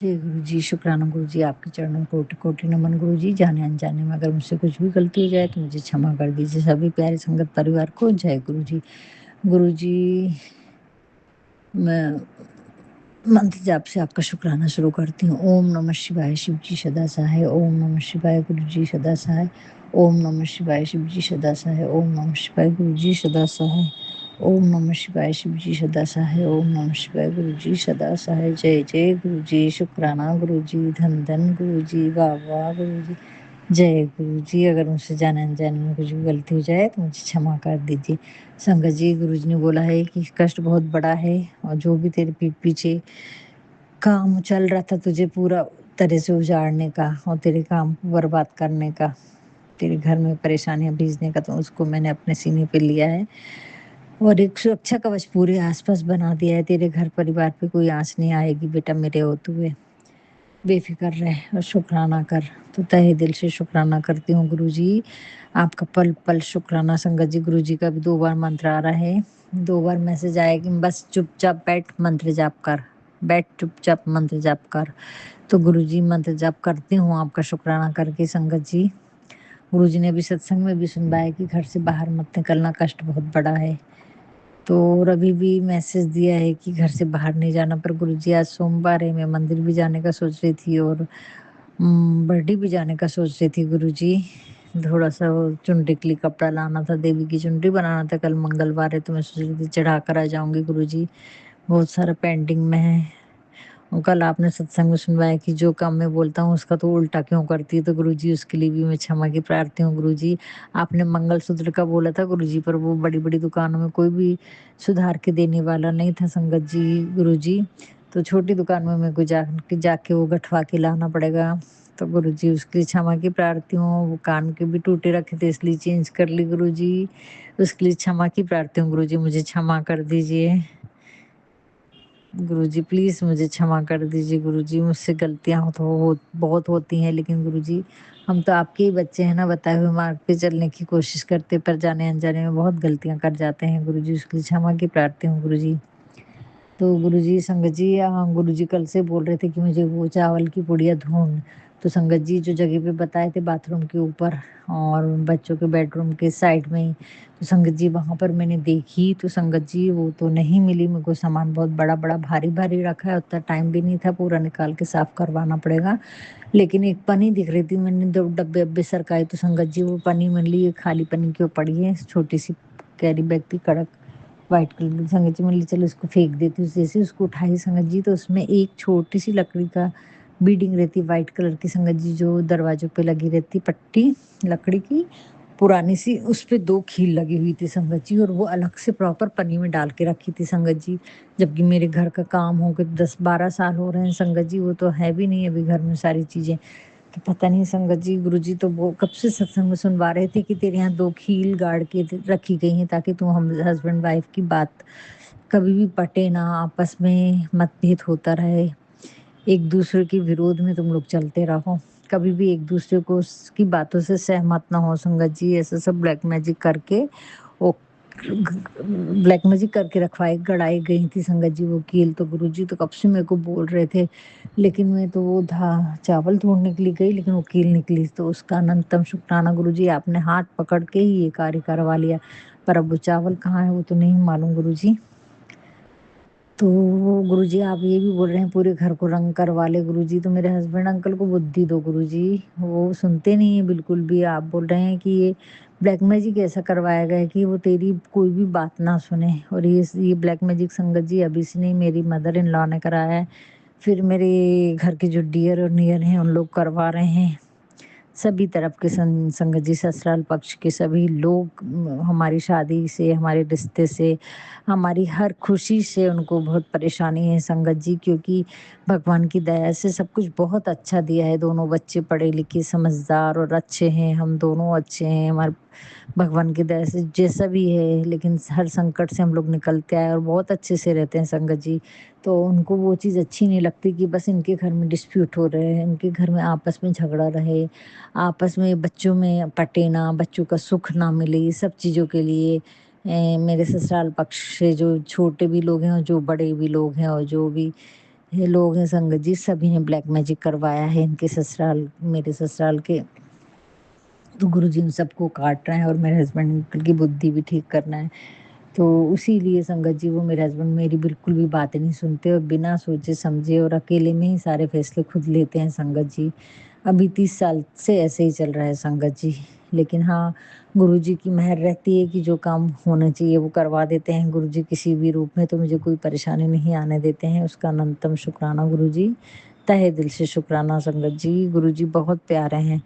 जी, गुरुजी, शुक्राना गुरुजी, आपके चरणों में कोटि-कोटि नमन गुरुजी। जाने-अनजाने में अगर मुझसे कुछ भी गलती हो जाए तो मुझे क्षमा कर दीजिए। सभी प्यारे संगत परिवार को जय गुरुजी। गुरुजी, मैं मंत्र जाप से आपका शुक्राना शुरू करती हूँ। ओम नमः शिवाय शिव जी सदा सहाय, ओम नमः शिवाय गुरुजी सदा सहाय, ओम नमः शिवाय शिव जी सदा सहाय, ओम नमः शिवाय गुरुजी सदा सहाय, ओम नमः शिवाय शिव जी सदा सहाय, ओम नमः शिवाय गुरुजी सदा सहाय। जय जय गुरुजी, शुक्राना गुरुजी, धन धन गुरुजी, वाह वाह गुरुजी, जय गुरुजी। अगर मुझसे जाने-अनजाने में कुछ भी गलती हो जाए तो मुझे क्षमा कर दीजिए। संगत जी, गुरुजी ने बोला है कि कष्ट बहुत बड़ा है और जो भी तेरे पीठ पीछे काम चल रहा था तुझे पूरा तरह से उजाड़ने का और तेरे काम को बर्बाद करने का, तेरे घर में परेशानियाँ भेजने का, तो उसको मैंने अपने सीने पे लिया है और एक सुरक्षा कवच पूरे आस-पास बना दिया है। तेरे घर परिवार पे कोई आँच नहीं आएगी बेटा मेरे होते हुए। बेफ़िक्र रह और शुक्राना कर। तो तहे दिल से शुक्राना करती हूँ गुरुजी। आपका पल-पल शुक्राना। संगत जी, गुरुजी का भी 2 बार मंत्र आ रहा है। 2 बार मैसेज आया कि बस चुपचाप बैठ, मंत्र जाप कर। बैठ चुपचाप मंत्र जाप कर। तो गुरुजी, मंत्र जाप करती हूँ आपका शुक्राना करके संगत जी। गुरुजी ने अभी सत्संग में भी सुनवाया कि घर से बाहर मत निकलना, कष्ट बहुत बड़ा है। तो और अभी भी मैसेज दिया है कि घर से बाहर नहीं जाना, पर गुरुजी आज सोमवार है, मैं मंदिर भी जाने का सोच रही थी और बरडी भी जाने का सोच रही थी गुरुजी। थोड़ा-सा वो चुनरी के लिए कपड़ा लाना था, देवी की चुनरी बनाना था, कल मंगलवार है तो मैं सोच रही थी चढ़ा कर आ जाऊँगी गुरुजी। बहुत सारा पेंडिंग में है। और कल आपने सत्संग में सुनवाया कि जो काम मैं बोलता हूँ उसका तो उल्टा क्यों करती है, तो गुरुजी उसके लिए भी मैं क्षमा की प्रार्थी हूँ गुरुजी। आपने मंगलसूत्र का बोला था गुरुजी, पर वो बड़ी-बड़ी दुकानों में कोई भी सुधार के देने वाला नहीं था संगत जी गुरुजी। तो छोटी दुकान में मेरे को जाके वो गठवा के लाना पड़ेगा। तो गुरुजी उसके लिए क्षमा की प्रार्थी हूँ। वो कान के भी टूटे रखे थे इसलिए चेंज कर ली गुरुजी। उसके लिए क्षमा की प्रार्थी हूँ गुरुजी, मुझे क्षमा कर दीजिए। गुरुजी प्लीज़ मुझे क्षमा कर दीजिए गुरुजी, मुझसे गलतियाँ हो बहुत होती हैं, लेकिन गुरुजी हम तो आपके ही बच्चे हैं ना, बताए हुए मार्ग पे चलने की कोशिश करते, पर जाने-अनजाने में बहुत गलतियाँ कर जाते हैं गुरुजी, उसके लिए क्षमा की प्रार्थी हूँ गुरुजी। तो गुरुजी, संगत जी, गुरुजी कल से बोल रहे थे कि मुझे वो चावल की पुड़िया ढूँढ, तो संगत जी जो जगह पे बताए थे बाथरूम के ऊपर और बच्चों के बेडरूम के साइड में ही, तो संगत जी वहाँ पर मैंने देखी तो संगत जी वो तो नहीं मिली मेरे को। सामान बहुत बड़ा-बड़ा, भारी-भारी रखा है, उतना टाइम भी नहीं था, पूरा निकाल के साफ करवाना पड़ेगा। लेकिन एक पन्नी दिख रही थी, मैंने 2 डब्बे-वब्बे सरकाए तो संगत जी वो पन्नी मैंने ली, खाली पन्नी क्यों पड़ी है, छोटी-सी कैरी बैग थी कड़क व्हाइट कलर की। संगत जी मैंने चलो इसको फेंक देती हूँ, जैसे उसको उठाई संगत जी तो उसमें एक छोटी-सी लकड़ी का बीडिंग रहती है व्हाइट कलर की संगत जी, जो दरवाज़ों पे लगी रहती पट्टी लकड़ी की, पुरानी सी, उस पे 2 खील लगी हुई थी संगत जी और वो अलग से प्रॉपर पन्नी में डाल के रखी थी संगत जी। जबकि मेरे घर का काम हो के 10-12 साल हो रहे हैं संगत जी, वो तो है भी नहीं अभी घर में सारी चीज़ें। तो पता नहीं संगत जी, गुरुजी तो वो कब से सत्संग में सुनवा रहे थे कि तेरे यहाँ 2 खील गाड़ के रखी गई हैं ताकि तुम हम हस्बैंड वाइफ की बात कभी भी पटे ना, आपस में मतभेद होता रहे, एक-दूसरे के विरोध में तुम लोग चलते रहो। कभी भी एक-दूसरे को की बातों से सहमत ना हो संगत जी, ऐसा सब ब्लैक मैजिक करके वो ब्लैक मैजिक करके गड़ाई गई थी संगत जी वो कील। तो गुरुजी तो कब से मेरे को बोल रहे थे, लेकिन मैं तो वो चावल तोड़ने के लिए गई लेकिन वो कील निकली, तो उसका अनंतम शुक्राना गुरुजी, आपने हाथ पकड़ के ही ये कार्य करवा लिया। पर अब वो चावल कहाँ है वो तो नहीं मालूम गुरुजी। तो गुरुजी आप ये भी बोल रहे हैं पूरे घर को रंग करवा ले गुरुजी, तो मेरे हस्बैंड अंकल को बुद्धि दो गुरुजी, वो सुनते नहीं है बिल्कुल भी। आप बोल रहे हैं कि ये ब्लैक मैजिक ऐसा करवाया गया है कि वो तेरी कोई भी बात ना सुने, और ये ब्लैक मैजिक संगत जी अभी से नहीं, मेरी मदर इन लॉ ने कराया है, फिर मेरे घर के जो डियर और नियर हैं उन लोग करवा रहे हैं। सभी तरफ के संगत जी, ससुराल पक्ष के सभी लोग हमारी शादी से, हमारे रिश्ते से, हमारी हर खुशी से उनको बहुत परेशानी है संगत जी, क्योंकि भगवान की दया से सब कुछ बहुत अच्छा दिया है। दोनों बच्चे पढ़े लिखे समझदार और अच्छे हैं, हम दोनों अच्छे हैं, हमारे भगवान की दया से जैसा भी है, लेकिन हर संकट से हम लोग निकलते आए और बहुत अच्छे से रहते हैं संगत जी। तो उनको वो चीज़ अच्छी नहीं लगती कि बस इनके घर में डिस्प्यूट हो रहे हैं, इनके घर में आपस में झगड़ा रहे, आपस में बच्चों में पटे ना, बच्चों का सुख ना मिले, ये सब चीज़ों के लिए मेरे ससुराल पक्ष से जो छोटे भी लोग हैं और जो बड़े भी लोग हैं और जो भी ये लोग हैं संगत जी, सभी ने ब्लैक मैजिक करवाया है इनके ससुराल, मेरे ससुराल के। तो गुरुजी उन सबको काट रहे हैं और मेरे हस्बैंड की बुद्धि भी ठीक करना है। तो इसीलिए संगत जी वो मेरे हस्बैंड मेरी बिल्कुल भी बातें नहीं सुनते और बिना सोचे समझे और अकेले में ही सारे फैसले खुद लेते हैं संगत जी। अभी 30 साल से ऐसे ही चल रहा है संगत जी। लेकिन हाँ, गुरुजी की मेहर रहती है कि जो काम होना चाहिए वो करवा देते हैं गुरुजी किसी भी रूप में, तो मुझे कोई परेशानी नहीं आने देते हैं। उसका अनंतम शुक्राना गुरुजी, तहे दिल से शुक्राना संगत जी। गुरुजी बहुत प्यारे हैं,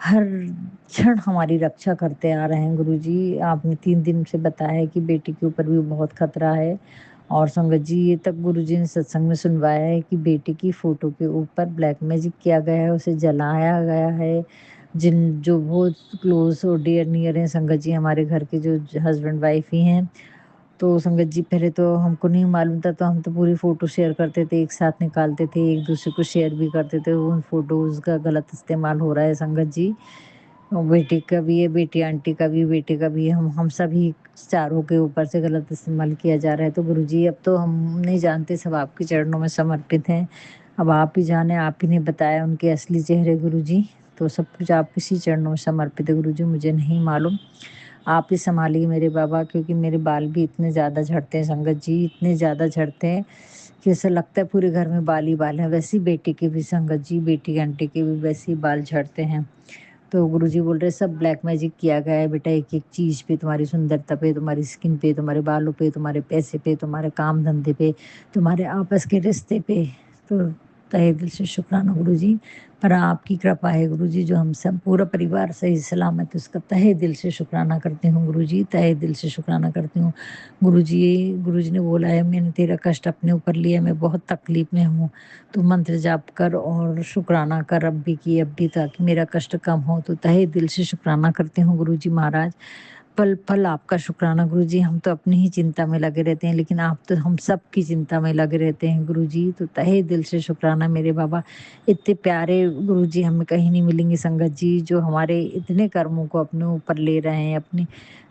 हर क्षण हमारी रक्षा करते आ रहे हैं गुरुजी। आपने 3 दिन से बताया है कि बेटी के ऊपर भी बहुत खतरा है और संगत जी ये तक गुरुजी ने सत्संग में सुनवाया है कि बेटी की फ़ोटो के ऊपर ब्लैक मैजिक किया गया है, उसे जलाया गया है। जिन जो बहुत क्लोज़ और डियर नियर हैं संगत जी, हमारे घर के जो हस्बैंड वाइफ ही हैं, तो संगत जी पहले तो हमको नहीं मालूम था, तो हम तो पूरी फ़ोटो शेयर करते थे, एक साथ निकालते थे, एक-दूसरे को शेयर भी करते थे। उन फ़ोटोज़ का गलत इस्तेमाल हो रहा है संगत जी। बेटी का भी है, बेटी आंटी का भी, बेटे का भी है, हम सभी चारों के ऊपर से गलत इस्तेमाल किया जा रहा है। तो गुरुजी अब तो हम नहीं जानते, सब आपके चरणों में समर्पित हैं। अब आप ही जाने, आप ही ने बताया उनके असली चेहरे गुरुजी, तो सब कुछ आपके ही चरणों में समर्पित है गुरुजी, मुझे नहीं मालूम। आप ही सँभालिए मेरे बाबा, क्योंकि मेरे बाल भी इतने ज़्यादा झड़ते हैं संगत जी, इतने ज़्यादा झड़ते हैं कि ऐसा लगता है पूरे घर में बाल ही बाल हैं। वैसे ही बेटी के भी संगत जी, बेटी आंटी के भी वैसे ही बाल झड़ते हैं। तो गुरुजी बोल रहे सब ब्लैक मैजिक किया गया है बेटा, एक-एक चीज़ पे, तुम्हारी सुंदरता पे, तुम्हारी स्किन पे, तुम्हारे बालों पे, तुम्हारे पैसे पे, तुम्हारे काम-धंधे पे, तुम्हारे आपस के रिश्ते पे। तो तहे दिल से शुक्राना गुरुजी, पर आपकी कृपा है गुरुजी, जो हम सब पूरा परिवार सही सलामत है, उसका तहे दिल से शुक्राना करती हूँ गुरुजी, तहे दिल से शुक्राना करती हूँ। गुरुजी ने बोला है मैंने तेरा कष्ट अपने ऊपर लिया, मैं बहुत तकलीफ़ में हूँ। तो मंत्र जाप कर और शुक्राना कर अब भी की अब भी, ताकि मेरा कष्ट कम हो। तो तहे दिल से शुक्राना करती हूँ गुरुजी महाराज। पल-पल आपका शुक्राना गुरुजी, हम तो अपनी ही चिंता में लगे रहते हैं, लेकिन आप तो हम सब की चिंता में लगे रहते हैं गुरुजी। तो तहे दिल से शुक्राना मेरे बाबा। इतने प्यारे गुरुजी हमें कहीं नहीं मिलेंगे संगत जी, जो हमारे इतने कर्मों को अपने ऊपर ले रहे हैं, अपने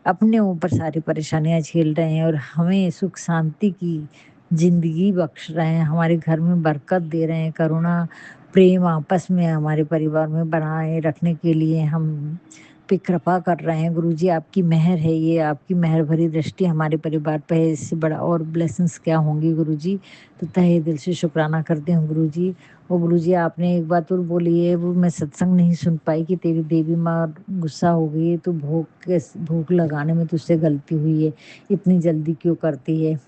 अपने ऊपर सारी परेशानियाँ झेल रहे हैं और हमें सुख शांति की ज़िंदगी बख्श रहे हैं, हमारे घर में बरकत दे रहे हैं, करुणा, प्रेम आपस में हमारे परिवार में बनाए रखने के लिए हम पे कृपा कर रहे हैं गुरुजी। आपकी मेहर है ये, आपकी मेहर भरी दृष्टि हमारे परिवार पे है, इससे बड़ा और ब्लेसिंग्स क्या होंगी गुरुजी। तो तहे दिल से शुक्राना करती हूँ गुरुजी। और गुरुजी आपने एक बात और बोली है, वो मैं सत्संग नहीं सुन पाई, कि तेरी देवी माँ गुस्सा हो गई है, तो भोग लगाने में तुझसे गलती हुई है, इतनी जल्दी क्यों करती है?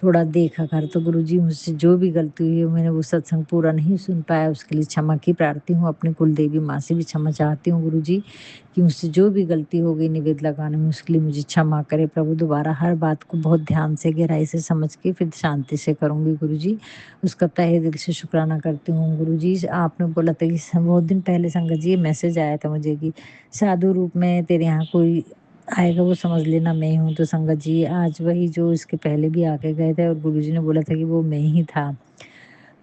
थोड़ा देखा कर। तो गुरुजी मुझसे जो भी गलती हुई है, मैंने वो सत्संग पूरा नहीं सुन पाया, उसके लिए क्षमा की प्रार्थी हूँ। अपनी कुलदेवी माँ से भी क्षमा चाहती हूँ गुरुजी, कि मुझसे जो भी गलती हो गई निवेद लगाने में, उसके लिए मुझे क्षमा करे प्रभु। दोबारा हर बात को बहुत ध्यान से गहराई से समझ के फिर शांति से करूँगी गुरुजी। उसका तहे दिल से शुक्राना करती हूँ गुरुजी। आपने बोला था कि बहुत दिन पहले संगत जी ये मैसेज आया था मुझे कि साधु रूप में तेरे यहाँ कोई आएगा, वो समझ लेना मैं ही हूँ। तो संगत जी आज वही जो इसके पहले भी आके गए थे और गुरुजी ने बोला था कि वो मैं ही था।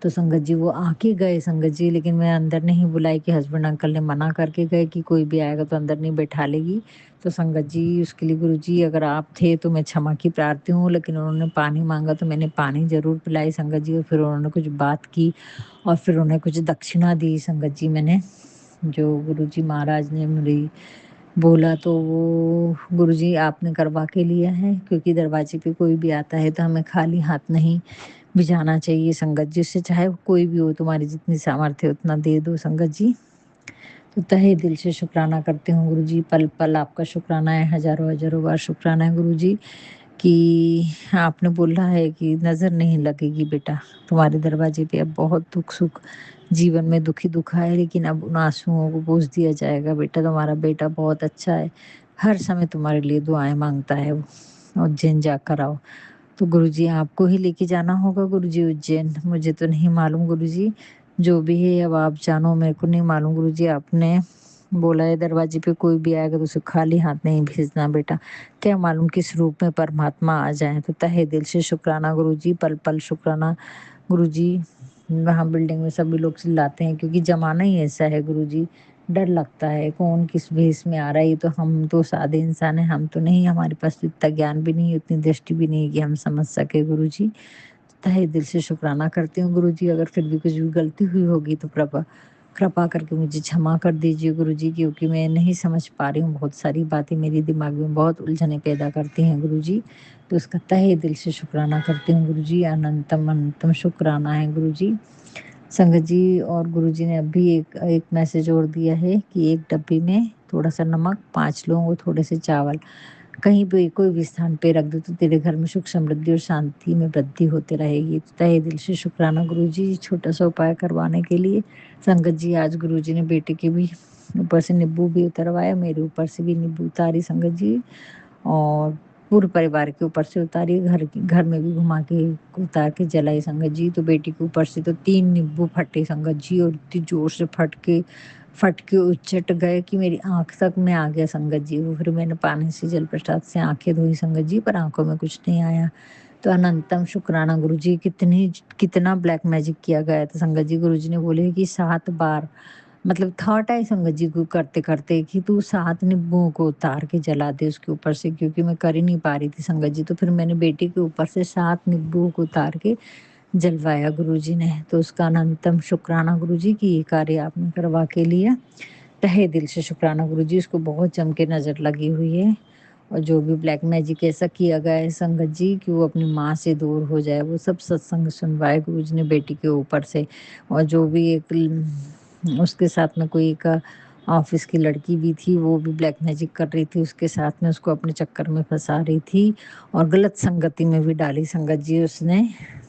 तो संगत जी वो आके गए संगत जी, लेकिन मैं अंदर नहीं बुलाई, कि हस्बैंड अंकल ने मना करके गए कि कोई भी आएगा तो अंदर नहीं बैठा लेगी। तो संगत जी उसके लिए गुरुजी अगर आप थे तो मैं क्षमा की प्रार्थी हूँ, लेकिन उन्होंने पानी माँगा तो मैंने पानी ज़रूर पिलाई संगत जी, और फिर उन्होंने कुछ बात की और फिर उन्हें कुछ दक्षिणा दी संगत जी मैंने, जो गुरुजी महाराज ने मेरी बोला, तो वो गुरुजी आपने करवा के लिया है, क्योंकि दरवाजे पे कोई भी आता है तो हमें खाली हाथ नहीं भिजाना चाहिए संगत जी, उससे चाहे वो कोई भी हो, तुम्हारी जितनी सामर्थ्य है उतना दे दो संगत जी। तो तहे दिल से शुक्राना करती हूँ गुरुजी, पल-पल आपका शुक्राना है, हज़ारों-हज़ारों बार शुक्राना है गुरुजी, कि आपने बोला है कि नज़र नहीं लगेगी बेटा, तुम्हारे दरवाजे पे अब बहुत दुख-सुख जीवन में दुःख ही दुःख आए, लेकिन अब उन आँसुओं को पोंछ दिया जाएगा बेटा, तुम्हारा बेटा बहुत अच्छा है, हर समय तुम्हारे लिए दुआएँ माँगता है वो, उज्जैन जाकर आओ। तो गुरुजी आपको ही लेके जाना होगा गुरुजी उज्जैन, मुझे तो नहीं मालूम गुरुजी, जो भी है अब आप जानो, मेरे को नहीं मालूम गुरुजी। आपने बोला है दरवाजे पे कोई भी आएगा तो उसे खाली हाथ नहीं भेजना बेटा, क्या मालूम किस रूप में परमात्मा आ जाए। तो तहे दिल से शुक्राना गुरुजी, पल-पल शुक्राना गुरुजी। वहाँ बिल्डिंग में सभी लोग चिल्लाते हैं, क्योंकि ज़माना ही ऐसा है गुरुजी, डर लगता है कौन किस भेष में आ रहा है। ये तो हम तो सादे इंसान हैं, हम तो नहीं, हमारे पास तो इतना ज्ञान भी नहीं है, उतनी दृष्टि भी नहीं है कि हम समझ सके गुरुजी। तहे दिल से शुक्राना करती हूँ गुरुजी। अगर फिर भी कुछ भी गलती हुई होगी तो कृपा कृपा करके मुझे क्षमा कर दीजिए गुरुजी, क्योंकि मैं नहीं समझ पा रही हूँ, बहुत सारी बातें मेरे दिमाग में बहुत उलझनें पैदा करती हैं गुरुजी। तो उसका तहे दिल से शुक्राना करती हूँ गुरुजी, अनंतम अनंतम शुक्राना है गुरुजी। संगत जी और गुरुजी ने अभी एक एक मैसेज और दिया है कि एक डब्बी में थोड़ा-सा नमक, 5 लौंग और थोड़े से चावल कहीं पे कोई भी स्थान पे रख दो तो तेरे घर में सुख समृद्धि और शांति में वृद्धि होती रहेगी। तो तहे दिल से शुक्राना गुरुजी छोटा-सा उपाय करवाने के लिए। संगत जी आज गुरुजी ने बेटे के भी ऊपर से नींबू भी उतरवाया, मेरे ऊपर से भी नींबू उतारी संगत जी, और पूरे परिवार के ऊपर से उतारी, घर में भी घुमा के उतार के जलाई संगत जी। तो बेटी के ऊपर से तो 3 नींबू फटे संगत जी, और इतनी ज़ोर से फट के उचट गए कि मेरी आँख तक में आ गया संगत जी। वो फिर मैंने पानी से जल प्रसाद से आँखें धोई संगत जी, पर आँखों में कुछ नहीं आया। तो अनंतम शुक्राना गुरुजी, कितना ब्लैक मैजिक किया गया था संगत जी। गुरुजी ने बोले कि 7 बार मतलब थॉट आई संगत जी को करते-करते कि तू 7 नींबुओं को उतार के जला दे उसके ऊपर से, क्योंकि मैं कर ही नहीं पा रही थी संगत जी। तो फिर मैंने बेटी के ऊपर से 7 नींबुओं को उतार के जलवाया गुरुजी ने। तो उसका अनंतम शुक्राना गुरुजी कि ये कार्य आपने करवा के लिया। तहे दिल से शुक्राना गुरुजी, उसको बहुत जम के नज़र लगी हुई है। और जो भी ब्लैक मैजिक ऐसा किया गया है संगत जी कि वो अपनी माँ से दूर हो जाए, वो सब सत्संग सुनवाए गुरुजी ने बेटी के ऊपर से। और जो भी उसके साथ में कोई एक ऑफिस की लड़की भी थी, वो भी ब्लैक मैजिक कर रही थी उसके साथ में, उसको अपने चक्कर में फंसा रही थी और गलत संगति में भी डाली संगत जी उसने।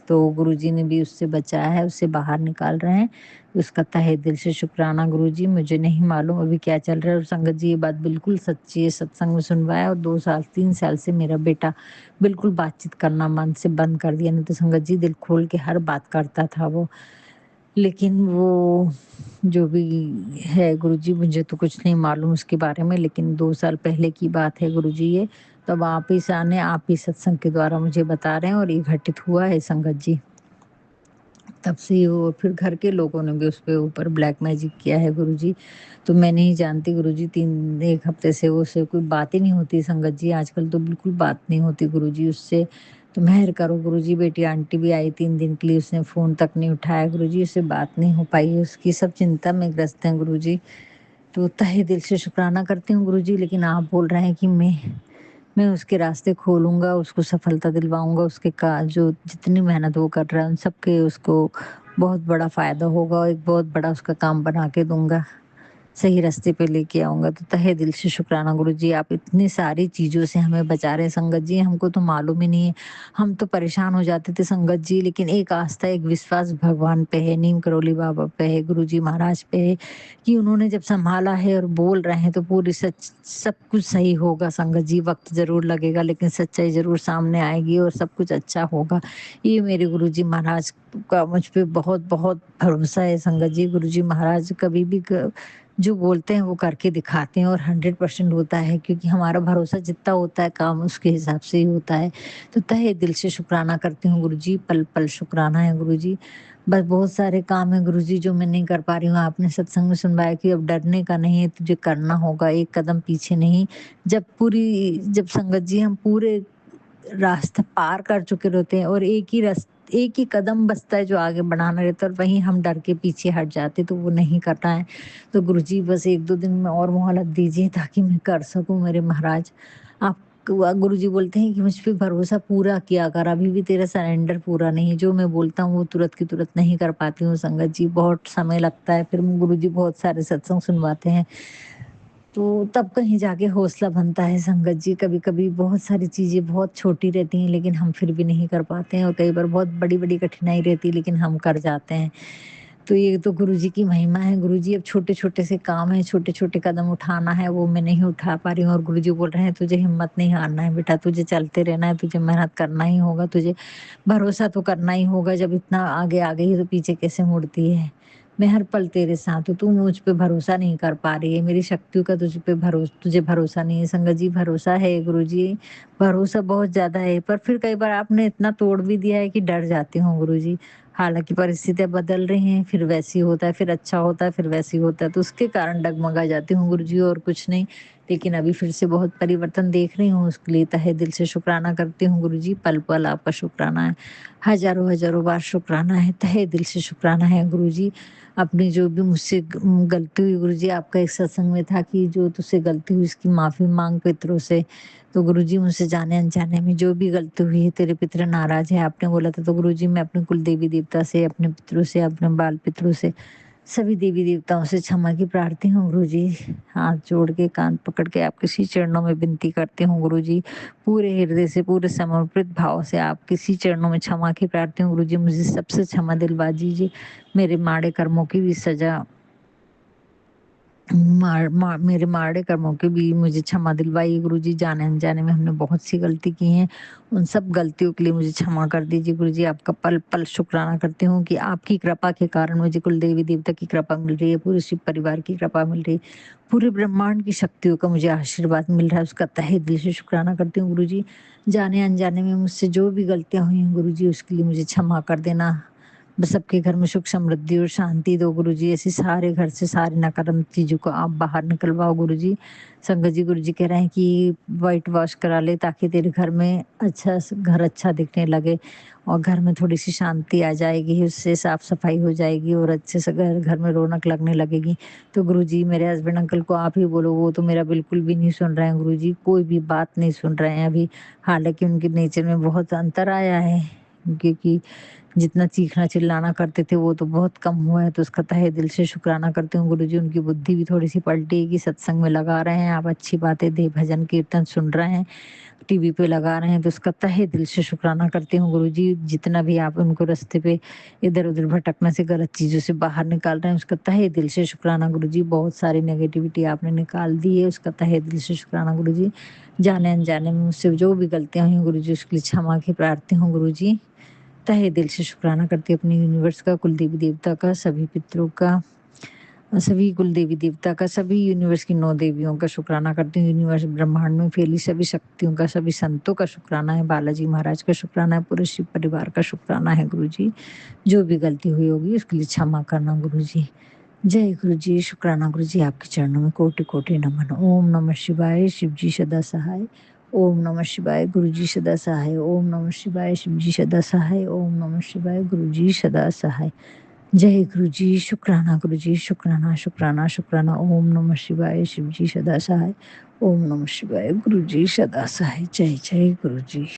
तो गुरुजी ने भी उससे बचाया है, उससे बाहर निकाल रहे हैं। उसका तहे दिल से शुक्राना गुरुजी। मुझे नहीं मालूम अभी क्या चल रहा है, और संगत जी ये बात बिल्कुल सच्ची है, सत्संग में सुनवाया। और 2 साल 3 साल से मेरा बेटा बिल्कुल बातचीत करना मन से बंद कर दिया, नहीं तो संगत जी दिल खोल के हर बात करता था वो। लेकिन वो जो भी है गुरुजी, मुझे तो कुछ नहीं मालूम उसके बारे में, लेकिन 2 साल पहले की बात है गुरुजी ये। तब आप ही जाने, आप ही सत्संग के द्वारा मुझे बता रहे हैं, और ये घटित हुआ है संगत जी। तब से वो फिर घर के लोगों ने भी उसके ऊपर ब्लैक मैजिक किया है गुरुजी। तो मैं नहीं जानती गुरुजी, 1 हफ्ते से वो उससे कोई बात ही नहीं होती संगत जी, आजकल तो बिल्कुल बात नहीं होती गुरुजी उससे। तो मेहर करो गुरुजी, बेटी आंटी भी आई 3 दिन के लिए, उसने फ़ोन तक नहीं उठाया गुरुजी, उससे बात नहीं हो पाई है उसकी, सब चिंता में ग्रस्त हैं गुरुजी। तो तहे दिल से शुक्राना करती हूँ गुरुजी, लेकिन आप बोल रहे हैं कि मैं उसके रास्ते खोलूँगा, उसको सफलता दिलवाऊँगा, उसके का जो जितनी मेहनत वो कर रहा है उन सब के उसको बहुत बड़ा फ़ायदा होगा, और एक बहुत बड़ा उसका काम बना के दूँगा। सही रास्ते पे लेके आऊँगा। तो तहे दिल से शुक्राना गुरुजी, आप इतनी सारी चीज़ों से हमें बचा रहे हैं संगत जी, हमको तो मालूम ही नहीं है। हम तो परेशान हो जाते थे संगत जी, लेकिन एक आस्था, एक विश्वास भगवान पे है, नीम करोली बाबा पे है, गुरुजी महाराज पे है कि उन्होंने जब सँभाला है और बोल रहे हैं तो पूरी सच सब कुछ सही होगा संगत जी। वक़्त ज़रूर लगेगा, लेकिन सच्चाई ज़रूर सामने आएगी और सब कुछ अच्छा होगा। ये मेरे गुरुजी महाराज का मुझ पे बहुत-बहुत भरोसा है संगत जी। गुरुजी महाराज कभी भी जो बोलते हैं वो करके दिखाते हैं, और 100% होता है, क्योंकि हमारा भरोसा जितना होता है काम उसके हिसाब से ही होता है। तो तहे दिल से शुक्राना करती हूँ गुरुजी, पल-पल शुक्राना है गुरुजी। बस बहुत सारे काम हैं गुरुजी जो मैं नहीं कर पा रही हूँ। आपने सत्संग में सुनवाया कि अब डरने का नहीं है, तुझे करना होगा, एक कदम पीछे नहीं। जब संगत जी हम पूरे रास्ता पार कर चुके रहते हैं, और एक ही कदम बचता है जो आगे बढ़ाना रहता है, और वहीं हम डर के पीछे हट जाते, तो वो नहीं करना है। तो गुरुजी बस 1-2 दिन में और मोहलत दीजिए ताकि मैं कर सकूँ मेरे महाराज। आप गुरुजी बोलते हैं कि मुझ पे भरोसा पूरा किया कर, अभी भी तेरा सरेंडर पूरा नहीं है। जो मैं बोलता हूँ वो तुरंत की तुरंत नहीं कर पाती हूँ संगत जी, बहुत समय लगता है। फिर गुरुजी बहुत सारे सत्संग सुनवाते हैं। तो तब कहीं जाके हौसला बनता है संगत जी। कभी-कभी बहुत सारी चीज़ें बहुत छोटी रहती हैं, लेकिन हम फिर भी नहीं कर पाते हैं, और कई बार बहुत बड़ी-बड़ी कठिनाई रहती है, लेकिन हम कर जाते हैं। तो ये तो गुरुजी की महिमा है। गुरुजी अब छोटे-छोटे से काम हैं, छोटे-छोटे कदम उठाना है, वो मैं नहीं उठा पा रही हूँ, और गुरुजी बोल रहे हैं तुझे हिम्मत नहीं हारना है बेटा, तुझे चलते रहना है, तुझे मेहनत करना ही होगा, तुझे भरोसा तो करना ही होगा। जब इतना आगे आ गई है तो पीछे कैसे मुड़ती है। मैं हर पल तेरे साथ हूँ, तू मुझ पे भरोसा नहीं कर पा रही है, मेरी शक्तियों का तुझे भरोसा नहीं है। संगत जी भरोसा है गुरुजी, भरोसा बहुत ज़्यादा है, पर फिर कई बार आपने इतना तोड़ भी दिया है कि डर जाती हूँ गुरुजी। हालाँकि परिस्थितियाँ बदल रही हैं, फिर वैसे ही होता है, फिर अच्छा होता है, फिर वैसे ही होता है, तो उसके कारण डगमगा जाती हूँ गुरुजी और कुछ नहीं। लेकिन अभी फिर से बहुत परिवर्तन देख रही हूँ, उसके लिए तहे दिल से शुक्राना करती हूँ गुरुजी, पल-पल आपका शुक्राना है। हज़ारों-हज़ारों बार शुक्राना है, तहे दिल से शुक्राना है गुरुजी। अपनी जो भी मुझसे गलती हुई गुरुजी, आपका एक सत्संग में था कि जो तुझसे गलती हुई उसकी माफ़ी माँग पितरों से। तो गुरुजी मुझसे जाने-अनजाने में जो भी गलती हुई है, तेरे पितर नाराज़ हैं, आपने बोला था, तो गुरुजी मैं अपने कुल देवी-देवता से, अपने पितरों से, अपने बाल-पितरों से, सभी देवी-देवताओं से क्षमा की प्रार्थी हूँ गुरुजी। हाथ जोड़ के, कान पकड़ के आपके श्री चरणों में विनती करती हूँ गुरुजी। पूरे हृदय से, पूरे समर्पित भाव से आपके श्री चरणों में क्षमा की प्रार्थी हूँ गुरुजी। मुझे सबसे क्षमा दिलवा दीजिए। मेरे माड़े कर्मों की भी सज़ा मेरे माड़े कर्मों की भी मुझे क्षमा दिलवाइए गुरुजी। जाने-अनजाने में हमने बहुत सी गलती की हैं। उन सब गलतियों के लिए मुझे क्षमा कर दीजिए गुरुजी। आपका पल-पल शुक्राना करती हूँ कि आपकी कृपा के कारण मुझे कुल देवी-देवता की कृपा मिल रही है, पूरे शिव परिवार की कृपा मिल रही है, पूरे ब्रह्मांड की शक्तियों का मुझे आशीर्वाद मिल रहा है, उसका तहे दिल से शुक्राना करती हूँ गुरुजी। जाने-अनजाने में मुझसे जो भी गलतियाँ हुई हैं गुरुजी, उसके लिए मुझे क्षमा कर देना। बस सबके घर में सुख समृद्धि और शांति दो गुरुजी। ऐसे सारे घर से सारी नकारात्मक चीज़ों को आप बाहर निकलवाओ गुरुजी। संगत जी गुरुजी कह रहे हैं कि व्हाइट वॉश करा ले ताकि तेरे घर में घर अच्छा दिखने लगे और घर में थोड़ी-सी शांति आ जाएगी, उससे साफ-सफाई हो जाएगी और अच्छे से घर घर में रौनक लगने लगेगी। तो गुरुजी मेरे हस्बैंड अंकल को आप ही बोलो, वो तो मेरा बिल्कुल भी नहीं सुन रहे हैं गुरुजी, कोई भी बात नहीं सुन रहे हैं अभी। हालाँकि उनके नेचर में बहुत अंतर आया है, क्योंकि जितना चीखना-चिल्लाना करते थे वो तो बहुत कम हुआ है, तो उसका तहे दिल से शुक्राना करती हूँ गुरुजी। उनकी बुद्धि भी थोड़ी-सी पलटी है कि सत्संग में लगा रहे हैं, आप अच्छी बातें दे भजन कीर्तन सुन रहे हैं, टीवी पे लगा रहे हैं, तो उसका तहे दिल से शुक्राना करती हूँ गुरुजी। जितना भी आप उनको रास्ते पे इधर-उधर भटकने से, गलत चीज़ों से बाहर निकाल रहे हैं, उसका तहे दिल से शुक्राना गुरुजी। बहुत सारी नेगेटिविटी आपने निकाल दी है, उसका तहे दिल से शुक्राना गुरुजी। जाने-अनजाने में मुझसे जो भी गलतियाँ हुई हैं गुरुजी, उसके लिए क्षमा की प्रार्थी हूँ गुरुजी। तहे दिल से शुक्राना करती हूँ अपने यूनिवर्स का, कुल देवी-देवता का, सभी पितरों का, सभी कुल देवी-देवता का, सभी यूनिवर्स की 9 देवियों का शुक्राना करती हूँ। यूनिवर्स ब्रह्मांड में फैली सभी शक्तियों का, सभी संतों का शुक्राना है, बालाजी महाराज का शुक्राना है, पूरे शिव परिवार का शुक्राना है गुरुजी। जो भी गलती हुई होगी उसके लिए क्षमा करना गुरुजी। जय गुरुजी, शुक्राना गुरुजी, आपके चरणों में कोटि-कोटि नमन। ओम नमः शिवाय, शिव जी सदा सहाय। ओम नमः शिवाय, गुरुजी सदा सहाय। ओम नमः शिवाय, शिव जी सदा सहाय। ओम नमः शिवाय, गुरुजी सदा सहाय। जय गुरुजी, शुक्राना गुरुजी, शुक्राना, शुक्राना, शुक्राना। ओम नमः शिवाय, शिव जी सदा सहाय। ओम नमः शिवाय, गुरुजी सदा सहाय। जय जय गुरुजी।